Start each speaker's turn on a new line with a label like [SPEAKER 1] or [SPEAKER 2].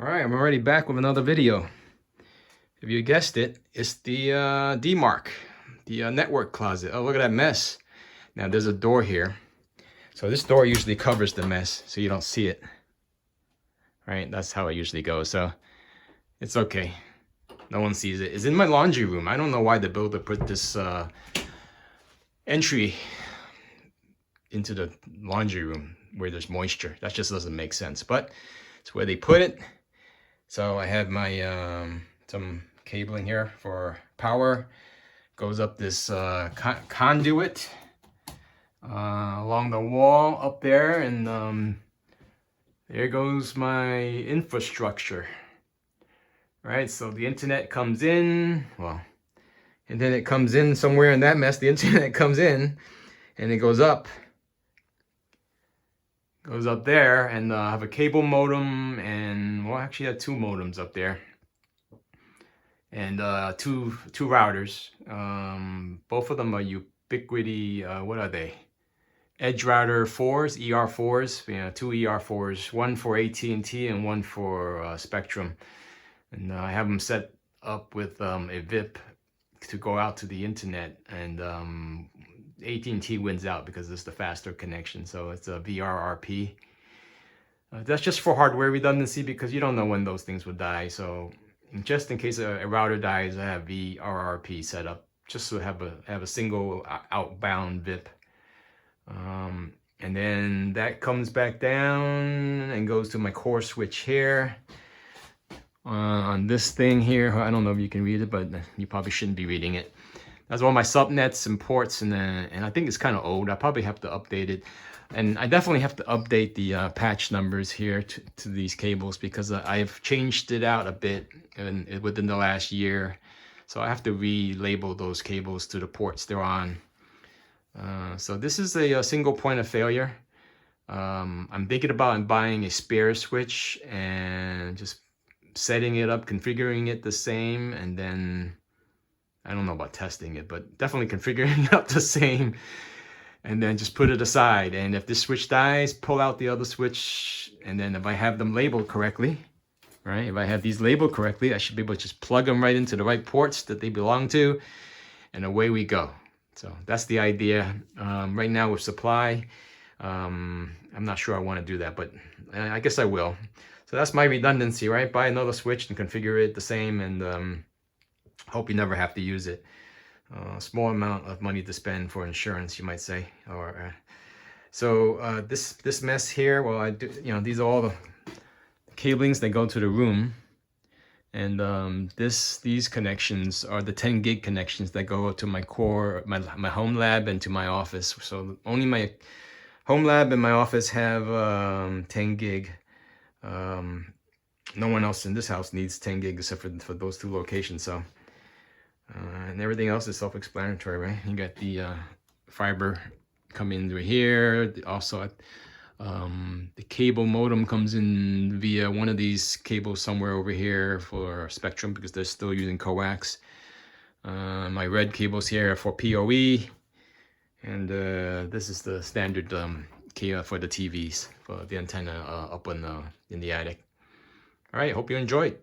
[SPEAKER 1] All right, I'm already back with another video. If you guessed it, it's the Demarc, the network closet. Oh, look at that mess. Now there's a door here. So this door usually covers the mess so you don't see it. Right, that's how it usually goes. So it's okay. No one sees it. It's in my laundry room. I don't know why the builder put this entry into the laundry room where there's moisture. That just doesn't make sense, but it's where they put it. So I have my some cabling here for power. Goes up this conduit along the wall up there, and there goes my infrastructure. Right, so the internet comes in, well, and then it comes in somewhere in that mess. The internet comes in, and it goes up there, and I have a cable modem, and well, actually I had two modems up there, and two routers. Both of them are Ubiquiti. What are they? Edge router 4s, ER4s. Yeah, two ER4s, one for AT&T and one for Spectrum. And I have them set up with a VIP to go out to the internet, and AT&T wins out because it's the faster connection, so it's a VRRP. That's just for hardware redundancy because you don't know when those things will die. So just in case a router dies, I have VRRP set up just to have a single outbound VIP. And then that comes back down and goes to my core switch here. On this thing here, I don't know if you can read it, but you probably shouldn't be reading it. That's all my subnets and ports, and I think it's kind of old. I probably have to update it, and I definitely have to update the patch numbers here to these cables because I've changed it out a bit within the last year, so I have to relabel those cables to the ports they're on. So this is a single point of failure. I'm thinking about buying a spare switch and just setting it up, configuring it the same, and then I don't know about testing it, but definitely configuring it up the same, and then just put it aside. And if this switch dies, pull out the other switch, and then if I have them labeled correctly, right? If I have these labeled correctly, I should be able to just plug them right into the right ports that they belong to, and away we go. So that's the idea. Right now with supply, I'm not sure I want to do that, but I guess I will. So that's my redundancy, right? Buy another switch and configure it the same, and hope you never have to use it. Small amount of money to spend for insurance, you might say. Or so this mess here. Well, I do. You know, these are all the cablings that go to the room, and these connections are the 10 gig connections that go to my core, my home lab, and to my office. So only my home lab and my office have 10 gig. No one else in this house needs 10 gig except for those two locations. So and everything else is self-explanatory, right? You got the fiber coming through here. Also the cable modem comes in via one of these cables somewhere over here for Spectrum because they're still using coax. My red cables here are for PoE, and this is the standard key for the TVs, for the antenna up in the attic. All right, hope you enjoyed.